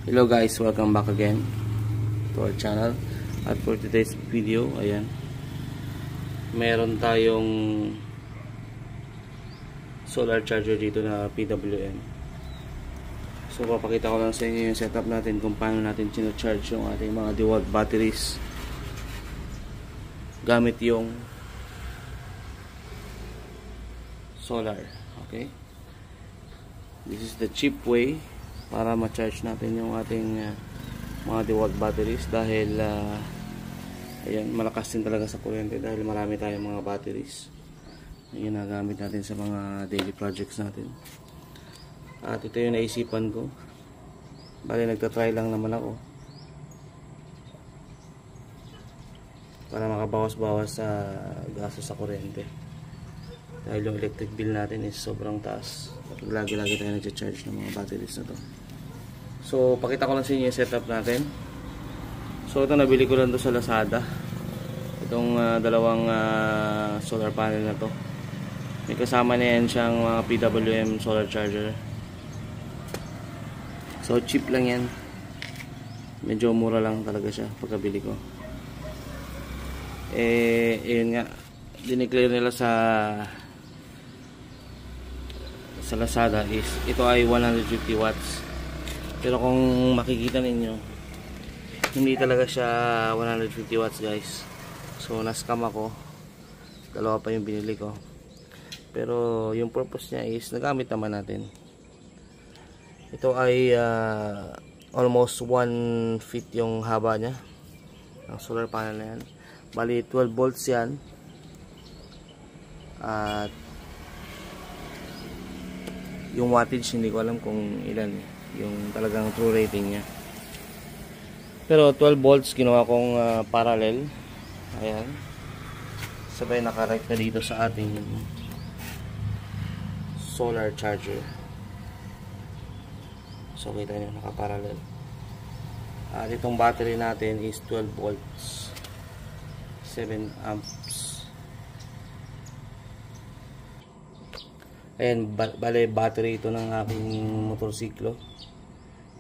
Hello guys, welcome back again to our channel. At for today's video, ayan, meron tayong solar charger dito na PWM. So papakita ko lang sa inyo yung setup natin kung paano natin charge yung ating mga DeWalt batteries gamit yung solar. Okay, this is the cheap way para ma-charge natin yung ating mga DeWalt batteries dahil ayan, malakas din talaga sa kuryente dahil marami tayong mga batteries na ginagamit natin sa mga daily projects natin. At ito yung naisipan ko, bali nagtatry lang naman ako para makabawas-bawas sa gastos sa kuryente dahil yung electric bill natin is sobrang taas. Lagi-lagi tayo nag-charge ng mga batteries na to. So pakita ko lang sa inyo yung setup natin. So ito nabili ko lang to sa Lazada, itong dalawang solar panel na to. May kasama na yan siyang mga PWM solar charger. So cheap lang yan, medyo mura lang talaga siya pagkabili ko. Yun nga, dineclare nila sa Lazada is ito ay 150 watts. Pero kung makikita ninyo, hindi talaga siya 150 watts guys. So na-scam ako, dalawa pa yung binili ko. Pero yung purpose niya is nagamit naman natin. Ito ay almost 1 feet yung haba niya ng solar panel na yan. Bali 12 volts yan. At yung wattage hindi ko alam kung ilan yung talagang true rating niya. Pero 12 volts ginawa kong parallel. Ayan. Sabay naka-right na dito sa ating solar charger. So kita nyo, naka-parallel. At itong battery natin is 12 volts, 7 amps. Ayan, bale battery ito ng aking motorsiklo.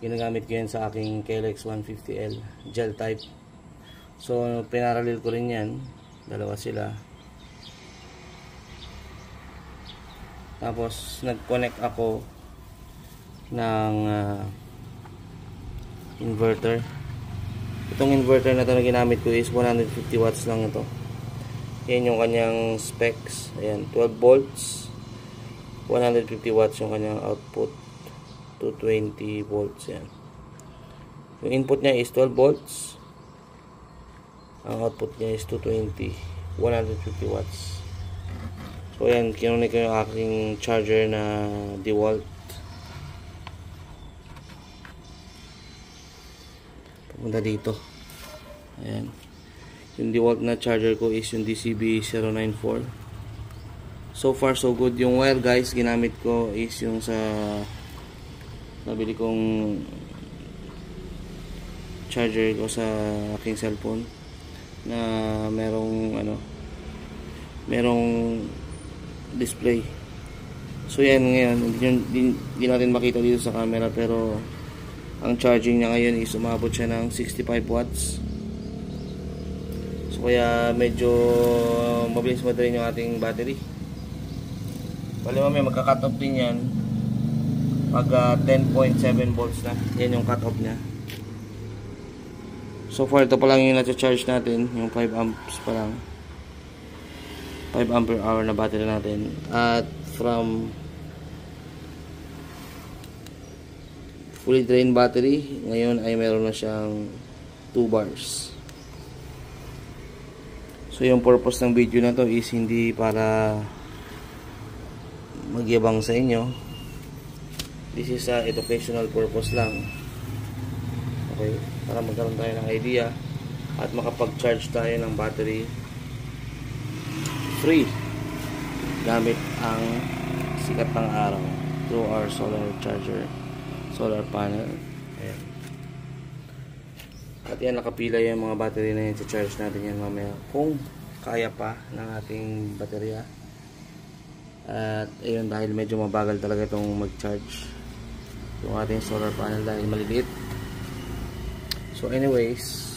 Ginagamit ko yan sa aking KLX 150L gel type. So pinarallel ko rin yan, dalawa sila. Tapos nag-connect ako ng inverter. Itong inverter na ito na ginamit ko is 150 watts lang ito. Yan yung kanyang specs. Ayan, 12 volts, 150 watts yung kanyang output, 220 volts yan. Yung input niya is 12 volts, ang output niya is 220, 150 watts. So yan, kinunik ko yung aking charger na DeWalt. Pumunta dito. Ayan, yung DeWalt na charger ko is yung DCB094. So far so good. Yung wire guys ginamit ko is yung sa nabili kong charger ko sa aking cellphone na merong display. So yan ngayon, hindi natin makita dito sa camera, pero ang charging niya ngayon is umabot siya ng 65 watts. So kaya medyo mabilis madaling yung ating battery. Bali mamaya magka-cut off din yan pag 10.7 volts na. Yan yung cut off nya. So far ito pa lang yung na-charge natin, yung 5 amps pa lang, 5 ampere hour na battery natin. At from fully drained battery, ngayon ay meron na siyang 2 bars. So yung purpose ng video na to is hindi para magyabang sa inyo. This is a educational purpose lang. Okay, para magkaroon tayo ng idea at makapag-charge tayo ng battery free gamit ang sikat ng araw through our solar charger, solar panel. Ayan. At yan, nakapila yung mga battery na yun. Charge natin yan mamaya kung kaya pa ng ating baterya. At ayun, dahil medyo mabagal talaga itong mag-charge yung ating solar panel dahil maliliit. So anyways,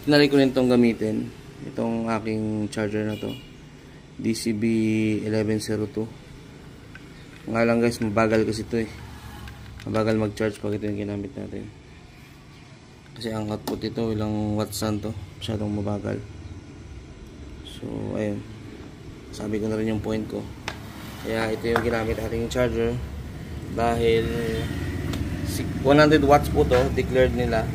tinry ko rin itong gamitin. Itong aking charger na to, DCB 1102. Nga lang guys, mabagal kasi ito eh. Mabagal mag-charge pag ito yung ginamit natin. Kasi ang output ito, ilang watts na to, masyadong mabagal. So ayun, sabi ko na rin yung point ko. Kaya ito yung ginamit ating charger. Dahil 100 watts po to, declared nila.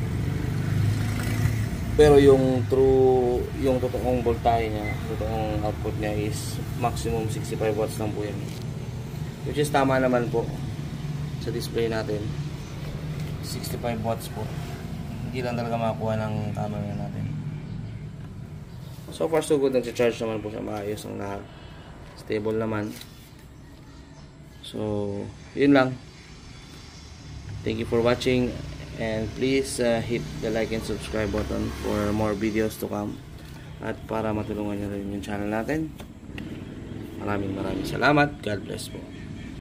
Pero yung totoong voltahe niya, totoong output niya is maximum 65 watts lang po yan. Which is tama naman po sa display natin. 65 watts po. Hindi lang talaga makakuha ng camera natin. So far so good, nag-charge naman po siya, maayos ang lahat. Stable naman. So, yun lang. Thank you for watching, and please hit the like and subscribe button for more videos to come, at para matulungan nyo rin yung channel natin. Maraming salamat. God bless po.